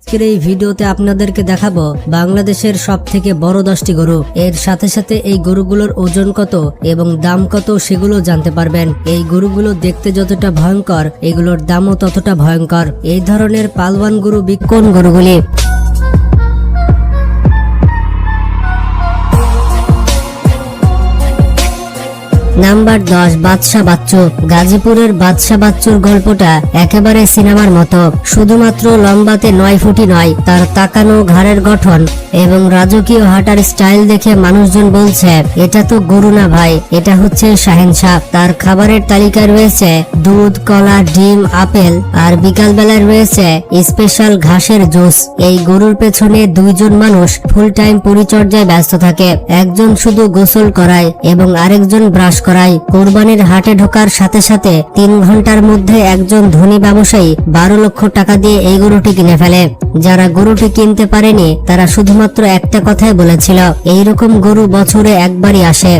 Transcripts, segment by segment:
আজকের এই ভিডিওতে আপনাদেরকে দেখাবো বাংলাদেশের সবথেকে বড় 10টি গরু। এর সাথে সাথে এই গরুগুলোর ওজন কত এবং দাম কত সেগুলো জানতে পারবেন। এই গরুগুলো দেখতে যতটা ভয়ঙ্কর, এগুলোর দামও ততটা ভয়ঙ্কর। এই ধরনের পালওয়ান গরু কোন গরুগুলি? নাম্বার 10, বাদশা বাচ্চু। গাজীপুরের বাদশা বাচ্চুর গল্পটা একেবারে সিনেমার মতো। শুধুমাত্র লম্বাতে 9 ফুটই নয়, তার তাকানো ঘাড়ের গঠন এবং রাজকীয় হাঁটার স্টাইল দেখে মানুষজন বলছে এটা তো গরু না ভাই, এটা হচ্ছে শাহেনশাহ। তার খাবারের তালিকায় রয়েছে দুধ, কলা, ডিম, আপেল আর বিকাল বেলায় রয়েছে স্পেশাল ঘাসের জুস। এই গরুর পেছনে 2 জন মানুষ ফুল টাইম পরিচর্যায় ব্যস্ত থাকে। একজন শুধু গোসল করায় এবং আরেকজন ব্রাশ করায়। কোরবানির হাটে ঢোকার সাথে সাথে 3 ঘন্টার মধ্যে একজন ধনী ব্যবসায়ী 12 লক্ষ টাকা দিয়ে এই গরুটি কিনে ফেলে। যারা গরুটি কিনতে পারেনি তারা শুধুমাত্র একটা কথাই বলেছিল, এইরকম গরু বছরে একবারই আসে।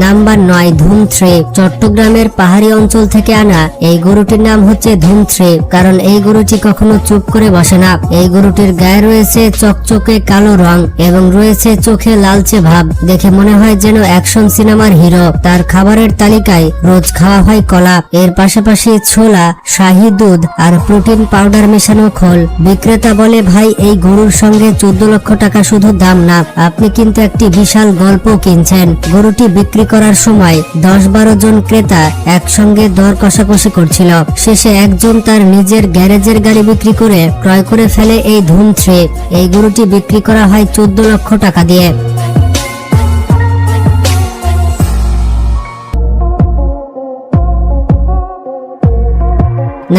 নাম্বার 9, ধুম 3। চট্টগ্রামের পাহাড়ি অঞ্চল থেকে আনা এই গরুটির নাম হচ্ছে ধুম 3, কারণ এই গরুটি কখনো চুপ করে বসে না। এই গরুটির গায়ে রয়েছে চকচকে কালো রং এবং রয়েছে চোখে লালচে ভাব, দেখে মনে হয় যেন অ্যাকশন সিনেমার হিরো। তার খাবারের তালিকায় রোজ খাওয়া হয় কলা, এর পাশাপাশি ছোলা, শাহী দুধ আর প্রোটিন পাউডার মেশানো খোল। বিক্রেতা বলে ভাই এই গরুর সঙ্গে 14 লক্ষ টাকা শুধু দাম না, আপনি কিন্তু একটি বিশাল গল্প কিনছেন। গরুটি বিক্রি করার সময় 10-12 জন ক্রেতা একসঙ্গে দর কষাকষি করছিল। শেষে একজন তার নিজের গ্যারেজের গাড়ি বিক্রি করে ক্রয় করে ফেলে এই ধুম 3। এই গরুটি বিক্রি করা হয় 14 লক্ষ টাকা দিয়ে।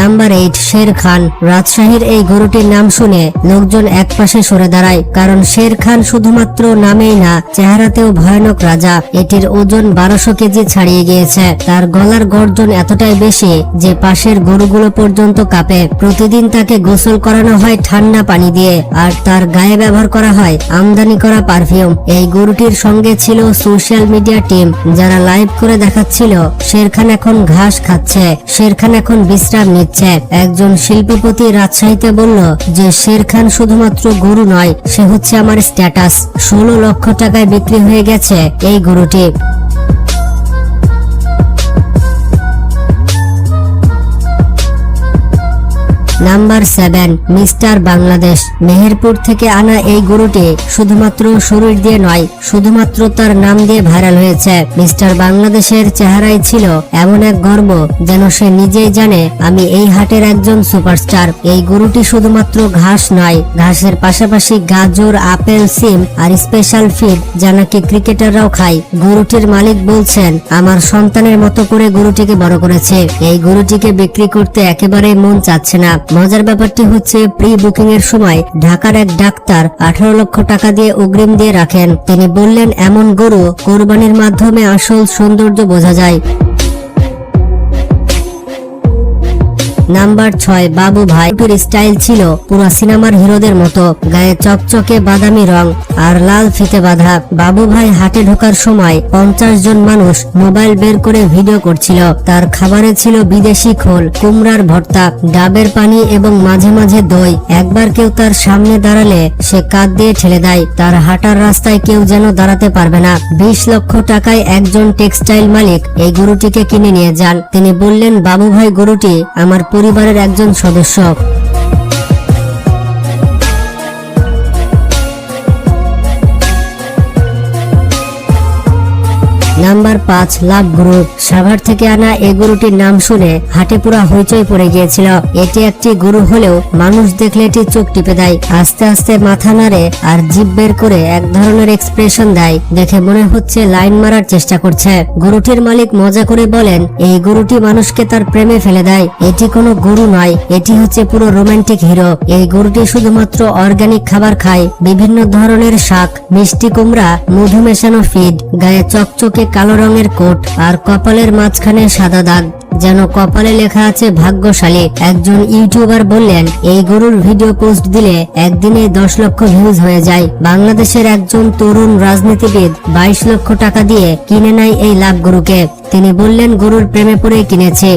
নাম্বার 8, শের খান। রাজশাহীর এই গরুটির নাম শুনে লোকজন একপাশে সরে দাঁড়ায়, কারণ শের খান শুধুমাত্র নামেই না, চেহারাতেও ভয়ানক রাজা। এটির ওজন 1200 কেজি ছাড়িয়ে গিয়েছে। তার গলার গর্জন এতটাই বেশি যে পাশের গরুগুলো পর্যন্ত কাঁপে। প্রতিদিন তাকে গোসল করানো হয় ঠান্ডা পানি দিয়ে, আর তার গায়ে ব্যবহার করা হয় আমদানি করা পারফিউম। এই গরুটির সঙ্গে ছিল সোশ্যাল মিডিয়া টিম, যারা লাইভ করে দেখাচ্ছিল শের খান এখন ঘাস খাচ্ছে, শের খান এখন বিশ্রাম নিচ্ছে। একজন শিল্পপতি রাজশাহীতে বলল যে শের খান শুধুমাত্র গরু নয়, সে হচ্ছে আমার স্ট্যাটাস। 16 লক্ষ টাকায় বিক্রি হয়ে গেছে এই গরুটি। Number 7, mister Bangladesh. মেহেরপুর থেকে আনা এই গরুটি শুধুমাত্র শরীর দিয়ে নয়, শুধুমাত্র তার নাম দিয়ে ভাইরাল হয়েছে। মিস্টার বাংলাদেশের চেহারায় ছিল এমন এক গর্ব যেন সে নিজেই জানে আমি এই হাটের একজন সুপারস্টার। এই গরুটি শুধুমাত্র ঘাস নয়, ঘাসের পাশাপাশি গাজর, আপেল, সিম আর স্পেশাল ফিড যা নাকি ক্রিকেটাররাও খায়। গরুটির মালিক বলছেন আমার সন্তানের মতো করে গরুটিকে বড় করেছে। এই গরুটিকে বিক্রি করতে একেবারেই মন চাচ্ছে না। মজার ব্যাপারটি হচ্ছে প্রি বুকিং এর সময় ঢাকার এক ডাক্তার 18 লক্ষ টাকা দিয়ে অগ্রিম দিয়ে রাখেন। তিনি বললেন এমন গরু কোরবানির মাধ্যমে আসল সৌন্দর্য বোঝা যায়। নাম্বার 6, বাবু ভাই। স্টাইল ছিল পুরো সিনেমার হিরোদের মতো, গায়ে চকচকে বাদামি রং আর লাল ফিতে বাঁধা। বাবু ভাই হাটে ঢোকার সময় 50 জন মানুষ মোবাইল বের করে ভিডিও করছিল। তার খাবারে ছিল বিদেশি খোল, কুমড়ার ভর্তা, ডাবের পানি এবং মাঝে মাঝে দই। একবার কেউ তার সামনে দাঁড়ালে সে কাঁধ দিয়ে ঠেলে দেয়। তার হাঁটার রাস্তায় কেউ যেন দাঁড়াতে পারবে না। 20 লক্ষ টাকায় একজন টেক্সটাইল মালিক এই গরুটিকে কিনে নিয়ে যান। তিনি বললেন বাবু ভাই গরুটি আমার পরিবারের একজন সদস্য। নাম্বার 5, লাভ গ্রুপ। সাভার থেকে আনা এই গরুটির নাম শুনে হাটে পুরা হইচই পড়ে গিয়েছিল। এটি একটি গরু হলেও মানুষ দেখলে এটি চোখ টিপে দেয়, আস্তে আস্তে মাথা নাড়ে আর জিভ বের করে এক ধরনের এক্সপ্রেশন দেয়, দেখে মনে হচ্ছে লাইন মারার চেষ্টা করছে। গরুটির মালিক মজা করে বলেন এই গরুটি মানুষকে তার প্রেমে ফেলে দেয়। এটি কোনো গরু নয়, এটি হচ্ছে পুরো রোমান্টিক হিরো। এই গরুটি শুধুমাত্র অর্গানিক খাবার খায়, বিভিন্ন ধরনের শাক, মিষ্টি কুমড়া, মধু মেশানো ফিড, গায়ে চকচকে কালো রঙের কোট আর কপালের মাঝখানে সাদা দাগ, যেন কপালে লেখা আছে ভাগ্যশালী। একজন ইউটিউবার বললেন এই গরুর ভিডিও পোস্ট দিলে একদিনে 10 লক্ষ ভিউজ হয়ে যায়। বাংলাদেশের একজন তরুণ রাজনীতিবিদ 22 লক্ষ টাকা দিয়ে কিনে নেয় এই লাভ গরুকে। তিনি বললেন গরুর প্রেমে পড়ে কিনেছে।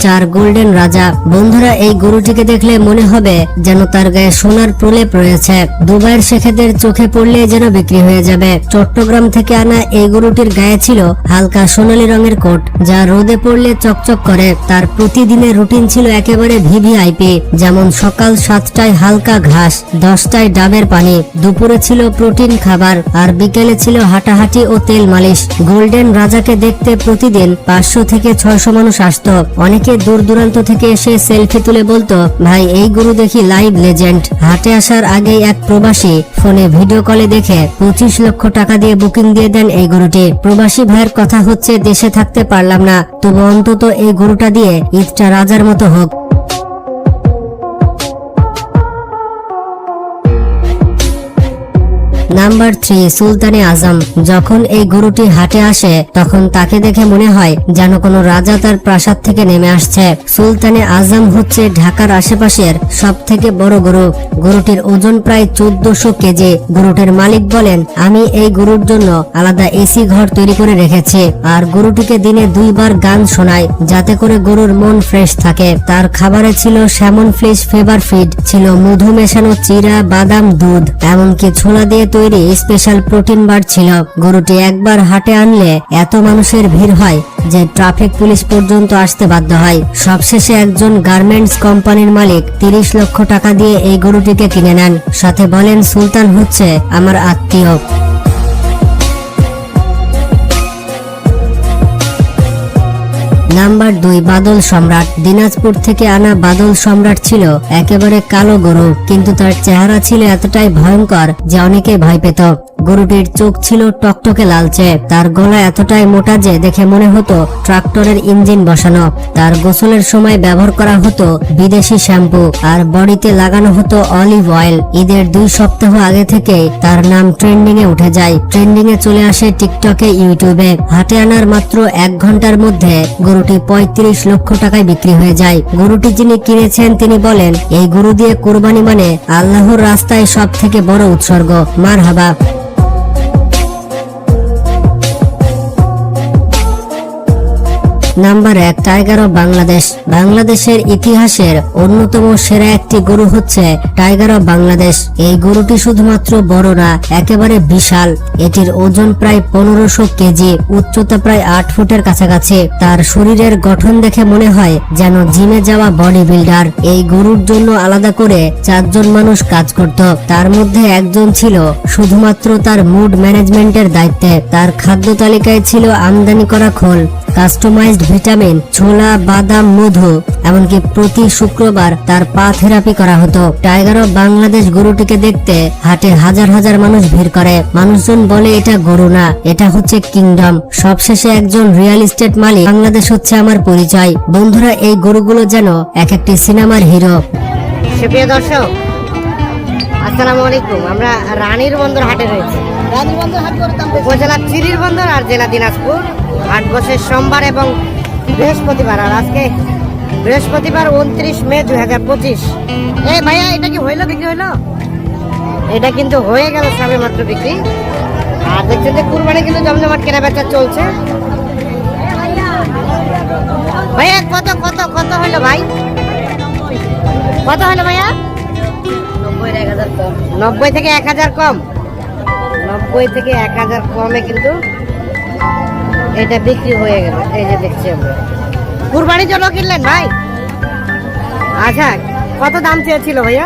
4 গোল্ডেন রাজা। বন্ধুরা, এই গরুটিকে দেখলে মনে হবে যেন তার গায়ে সোনার প্রলেপ রয়েছে। দুবাইয়ের শেখেদের চোখে পড়লে যেন বিক্রি হয়ে যাবে। চট্টগ্রাম থেকে আনা এই গরুটির গায়ে ছিল হালকা সোনালী রঙের কোট, যা রোদে পড়লে চকচক করে। তার প্রতিদিনের রুটিন ছিল একেবারে ভিভিআইপি, যেমন সকাল 7টায় হালকা ঘাস, 10টায় ডাবের পানি, দুপুরে ছিল প্রোটিন খাবার, আর বিকেলে ছিল হাঁটাহাঁটি ও তেল মালিশ। গোল্ডেন রাজাকে দেখতে প্রতিদিন 500 থেকে 600 মানুষ আসতো। অনেকে দূর দূরান্ত থেকে এসে সেলফি তুলে বলতো, ভাই এই গরু দেখি লাইভ লেজেন্ড। হাটে আসার আগেই এক প্রবাসী ফোনে ভিডিও কলে দেখে 25 লক্ষ টাকা দিয়ে বুকিং দিয়ে দেন এই গরুটি। প্রবাসী ভাইয়ের কথা হচ্ছে, দেশে থাকতে পারলাম না, তবু অন্তত এই গরুটা দিয়ে ঈদটা রাজার মতো হোক। নাম্বার 3, সুলতানে আজম। যখন এই গরুটি হাটে আসে তখন তাকে দেখে মনে হয় যেন কোনো রাজা তার প্রাসাদ থেকে নেমে আসছে। সুলতানে আজম হচ্ছে ঢাকার আশেপাশের সব থেকে বড় গরু। গরুটির ওজন প্রায় 1400 কেজি। গরুটির মালিক বলেন, আমি এই গরুর জন্য আলাদা এসি ঘর তৈরি করে রেখেছি, আর গরুটিকে দিনে 2 বার গান শোনায় যাতে করে গরুর মন ফ্রেশ থাকে। তার খাবারে ছিল স্যামন ফিশ ফেভার ফিড, ছিল মধু মেশানো চিরা, বাদাম, দুধ, এমনকি ছোলা দিয়ে তৈরি স্পেশাল প্রোটিন বার ছিল। গরুটি একবার হাটে আনলে এত মানুষের ভিড় হয় যে ট্রাফিক পুলিশ পর্যন্ত আসতে বাধ্য হয়। সবশেষে একজন গার্মেন্টস কোম্পানির মালিক 30 লক্ষ টাকা দিয়ে এই গরুটিকে কিনে নেন, সাথে বলেন সুলতান হচ্ছে আমার আত্মীয়। নাম্বার 2, বাদল সম্রাট। দিনাজপুর থেকে আনা বাদল সম্রাট ছিল একেবারে কালো গরু, কিন্তু তার চেহারা ছিল এতটাই ভয়ঙ্কর যে অনেকে ভয় পেত। গরুটির চোখ ছিল টকটকে লালচে, তার গলা এতটাই মোটা যে দেখে মনে হতো ট্রাক্টরের ইঞ্জিন বসানো। তার গোসলের সময় ব্যবহার করা হতো বিদেশি শ্যাম্পু, আর বডিতে লাগানো হতো অলিভ অয়েল। ঈদের 2 সপ্তাহ আগে থেকে তার নাম ট্রেন্ডিং এ উঠে যায়। ট্রেন্ডিং এ চলে আসে টিকটকে, ইউটিউবে। হাটে আনার মাত্র 1 ঘন্টার মধ্যে গরুটি 35 লক্ষ টাকায় বিক্রি হয়ে যায়। গরুটি যিনি কিনেছেন তিনি বলেন, এই গরু দিয়ে কোরবানি মানে আল্লাহর রাস্তায় সব থেকে বড় উৎসর্গ। মারহাবা। Number 1, tiger of Bangladesh. বাংলাদেশের ইতিহাসের অন্যতম সেরা একটি গরু হচ্ছে টাইগার অফ বাংলাদেশ। এই গরুটি শুধুমাত্র বড় না, একেবারে বিশাল। এটির ওজন প্রায় 1500 কেজি, উচ্চতা প্রায় 8 ফুটের কাছাকাছি। তার শরীরের গঠন দেখে মনে হয় যেন জিমে যাওয়া বডি বিল্ডার। এই গরুর জন্য আলাদা করে 4 জন মানুষ কাজ করত। তার মধ্যে একজন ছিল শুধুমাত্র তার মুড ম্যানেজমেন্টের দায়িত্বে। তার খাদ্য তালিকায় ছিল আমদানি করা খোল, কাস্টমাইজড ভিটামিন, ছোলা, বাদাম, মধু, এমনকি প্রতি শুক্রবার তার পা থেরাপি করা হতো। টাইগার অফ বাংলাদেশ গরুটিকে দেখতে হাটে হাজার হাজার মানুষ ভিড় করে। মানুষজন বলে এটা গরু না, এটা হচ্ছে কিংডম। সবশেষে একজন রিয়েল এস্টেট মালিক, বাংলাদেশ হচ্ছে আমার পরিচয়। বন্ধুরা, এই গরুগুলো যেন এক একটি সিনেমার হিরো। সুপ্রিয় দর্শক, আসসালামু আলাইকুম। আমরা রানীর বন্দর হাটে রয়েছি। উপজেলা চিরির বন্দর আর জেলা দিনাজপুর। হাট বসে সোমবার এবং বৃহস্পতিবার, আর আজকে বৃহস্পতিবার 29 মে 2025। এই ভাইয়া, এটা কি হইলো, বিক্রি হইলো? এটা কিন্তু হয়ে গেল সবে মাত্র বিক্রি। আর দেখছেন যে কুরবানি কিন্তু জমজমাট কেনা বেচা চলছে। ভাইয়া কত কত কত হইলো ভাই? কত হলো ভাইয়া? 90 থেকে 1000 কম। 90 থেকে 1000 কমে কিন্তু এটা বিক্রি হয়ে গেল। এই যে দেখছি আমরা, কুরবানির জন্য কিনলেন ভাই? আচ্ছা, কত দাম চেয়েছিল ভাইয়া?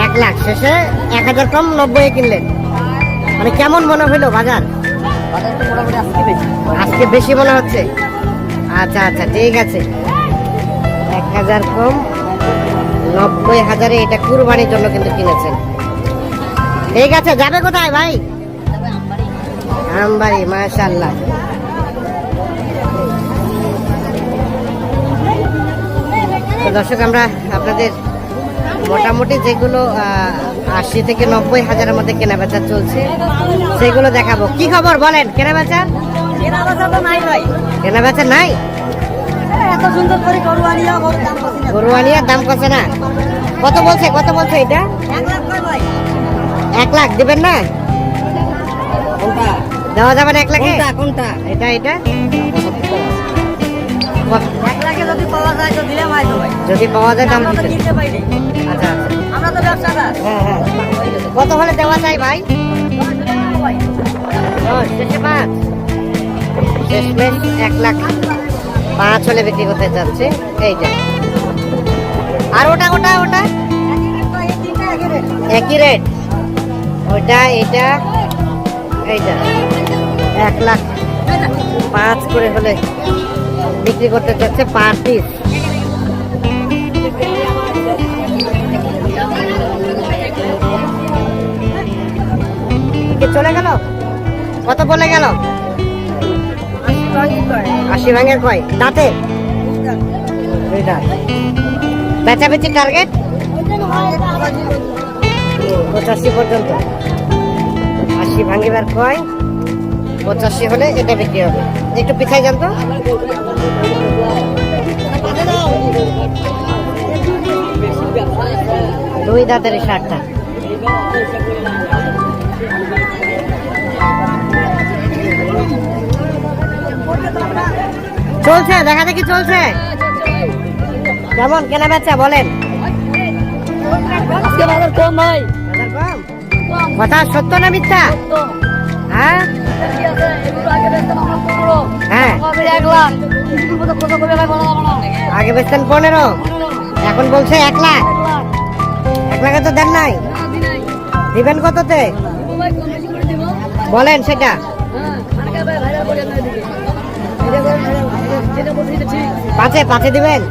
1 লাখ। শেষে 1000 কম 90 কিনলেন। মানে কেমন মনে হইলো বাজার? আজকে বেশি মনে হচ্ছে। আচ্ছা আচ্ছা, ঠিক আছে। 1000 কম 90,000-এ এটা কুরবানির জন্য কিন্তু কিনেছেন। ঠিক আছে, যাবে কোথায় ভাই? আমবাড়ি। মাশাআল্লাহ। তো দর্শক, আমরা আপনাদের মোটামুটি যেগুলো 80 থেকে 90,000-এর মধ্যে কেনা বেচা চলছে সেগুলো দেখাবো। কি খবর বলেন? কেনা বেচা তো নাই ভাই। কেনা বেচা নাই? এত সুন্দর করে গরু আনিয়ার দাম কত না? কত বলছে, কত বলছে এটা? 1 লাখ দিবেন না? দেওয়া যাবে না 1 লাখে? কোনটা? এটা এটা 1 লাখে যদি পাওয়া যায় তো দিলাম হয়তো ভাই, যদি পাওয়া যায় দাম দিতে কিনতে পাইনি। আচ্ছা আচ্ছা, আমরা তো ব্যবসাদার। হ্যাঁ হ্যাঁ, কত হলে দেওয়া যায় ভাই? 10 শেষে 5, শেষমেশ 1,05,000 হলে বিক্রি করতে যাচ্ছে। এইটা আর ওটা ওটা ওটা একই রেট, ওইটা এটা এইটা 1,05,000 করে হলে বিক্রি করতে চাচ্ছে পার পিস। চলে গেল, কত বলে গেল? 80 ভাঙের কয় দাঁতে? বেচা বেচি টার্গেট 85 পর্যন্ত। 80 ভাঙিবার কয়, 85 হলে এটা বিক্রি হবে। একটু পিছাই যান তো। দুই দাঁতের শার্টটা চলছে, দেখা দেখি চলছে। কেমন কেনা বেচা বলেন? বাজার কম ভাই, কথা সত্য না মিথ্যা? হ্যাঁ হ্যাঁ, আগে বেচতেন 15, এখন বলছে 1 লাখ। 1 লাখে তো দেন নাই, দিবেন কততে বলেন সেটা? পাঁচে দিবেন?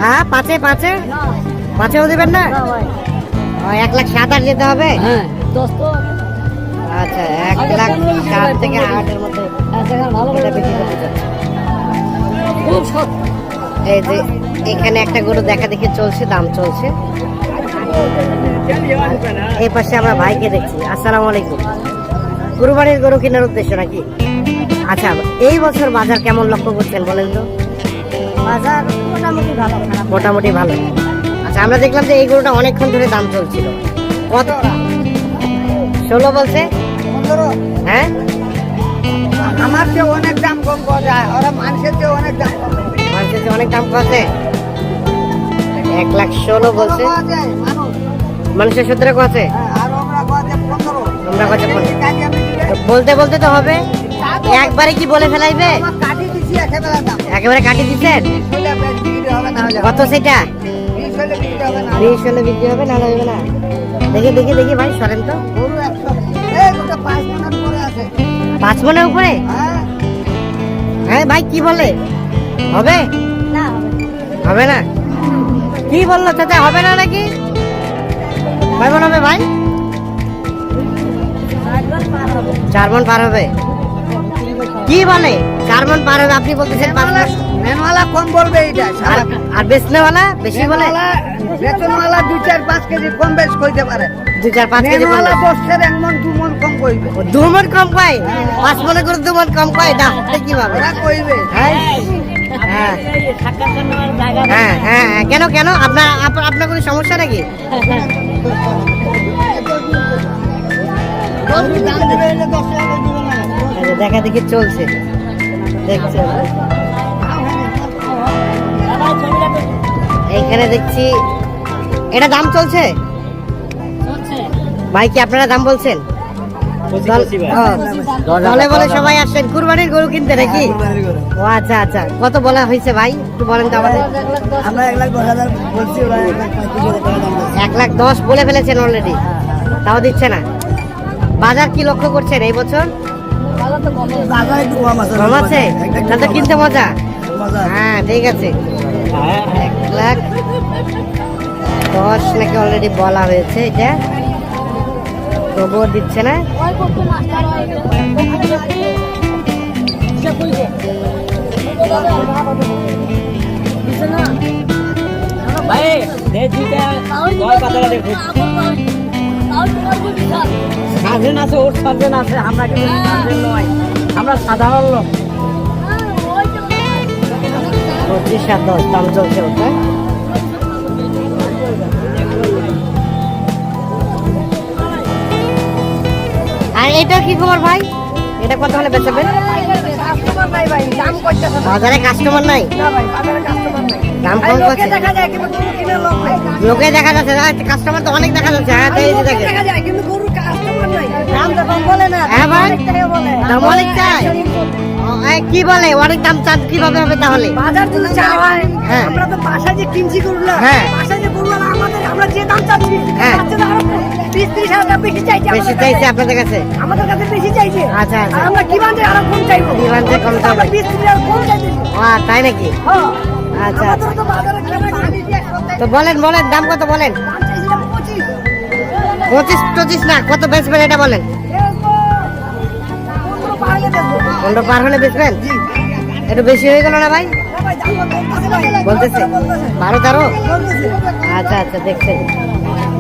হ্যাঁ পাঁচেও দিবেন না? 1,07,000 যেতে হবে। আচ্ছা, 1,07,000 থেকে 8-এর মধ্যে এটা বিক্রি করতে চাচ্ছি। এই যে এখানে একটা গরু দেখা দেখি চলছে, দাম চলছে। এই পাশে আমরা ভাইকে দেখছি। আসসালামু আলাইকুম। কুরবানির গরু কেনার উদ্দেশ্য নাকি? আচ্ছা, এই বছর বাজার কেমন লক্ষ্য করছেন বলেন তো? বাজার মোটামুটি ভালো। মোটামুটি ভালো। আচ্ছা, আমরা দেখলাম যে এই গরুটা অনেকক্ষণ ধরে দাম চলছিল। কত? 16 বলছে? 15। হ্যাঁ, আমার চেয়ে অনেক দাম কম পাওয়া যায়, ওরা মানুষের চেয়ে অনেক দাম কম। মানুষের চেয়ে অনেক দাম কমছে। 1,16,000 বলছে। মানুষের 17 আছে, তোমরা কত? বলতে বলতে তো হবে, একবারে কি বলে ফেলাইবে? একেবারে কাটি দিচ্ছেন। কত সেটা? 20 হলে বিক্রি হবে, না হবে না। দেখি দেখি দেখি ভাই, সরেন তো। 5 মনের উপরে? হ্যাঁ ভাই, কি বলে? হবে হবে না? কি বললো চাচা, হবে না নাকি? কয় মন হবে ভাই? 4 মন পার হবে। কি বলে 4 মন পার হবে? আপনি বলতেছেন 5 মন। মেনওয়ালা কম বলবে এটা, আর বেচনেওয়ালা বেশি বলে। বেচনওয়ালা 2-4-5 কেজি কম বেশ কইতে পারে। 2-4-5 কেজি কম। মেনওয়ালা 1 মন 2 মন কম কইবে। 2 মন কম কয়? 5 মনে করে 2 মন কম কয় না? কিভাবে কইবে? হ্যাঁ হ্যাঁ হ্যাঁ, কেন কেন? আপনার কোনো সমস্যা নাকি? দেখা দেখি চলছে, দেখছে। এইখানে দেখছি এটা দাম চলছে। ভাই কি আপনারা দাম বলছেন? দলে বলে সবাই আসছেন কুরবানির গরু কিনতে নাকি? ও আচ্ছা আচ্ছা, কত বলা হয়েছে ভাই একটু বলেন তো আমাদের? আমরা 1,10,000 বলছি, 1,10,000 বলে ফেলেছেন অলরেডি, তাও দিচ্ছে না। বাজার কি লক্ষ্য করছেন এই বছর? কম আছে, তাহলে কিনতে মজা। হ্যাঁ ঠিক আছে, 1,10,000 নাকি অলরেডি বলা হয়েছে, এটা তবুও দিচ্ছে না। স্বাধীন আছে, ওর স্বাধীন আছে, আমরা কিন্তু স্বাধীন নয়, আমরা সাধারণ লোক। 25 আর 10 দাম চলছে ওটা। আর এটা কি খবর ভাই? এটা কত হলে বেচাবেন? কাস্টমার নাই ভাই, দাম করতেছে না। বাজারে কাস্টমার নাই, না ভাই, বাজারে কাস্টমার নাই। দাম আর কম লোকে করছে। দেখা যায় কিন্তু গরু কেনার লোক নাই। লোকে দেখা যাচ্ছে কাস্টমার তো অনেক দেখা যাচ্ছে। হ্যাঁ, আর তাই এই যে লোকে দেখেন। দেখা যায় কিন্তু গরুর কাস্টমার নাই। দাম তো কম বলে না, হ্যাঁ ভাই। অনেক টাকা বলে। দাম অনেক চাই। কি বলে অনেক দাম চান, কিভাবে হবে তাহলে? বাজার যদি চাওয়া হয়, হ্যাঁ। আমরা তো বাসায় যে কিনছি গরুগুলা, হ্যাঁ। বাসায় যে গরুগুলা আমরা যে দাম চাচ্ছি, হ্যাঁ। তার চেয়ে আরো 20-30 হাজার টাকা বেশি চাইছে বেশি আমাদের চাইছে কাছে। আপনাদের কাছে? আমাদের কাছে বেশি চাইছে। আচ্ছা, আচ্ছা। আর আমরা কি বান্ধে আরো কম চাইবো। কি বান্ধে কম চাইবো? আমরা 20-30 হাজার কম চাইতেছি। তাই নাকি? হ্যাঁ। আচ্ছা, আমাদের তো বাজারে কেনা তো বলেন দাম কত বলেন? দাম চাইছিলাম 25। 25-25 না, কত বেচবেন এটা বলেন। বেচবো 15 পার হলে বেচবো। 15 পার হলে বেচবেন? একটু বেশি হয়ে গেল না ভাই? না ভাই, দাম বলতেছে ভাই। বলতেছে বলতেছে। 12-13? বলতেছে। আচ্ছা আচ্ছা, দেখছেন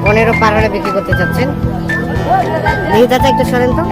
15 পার হলে বিক্রি করতে চাচ্ছেন। দেখি চাচা একটু সরেন তো।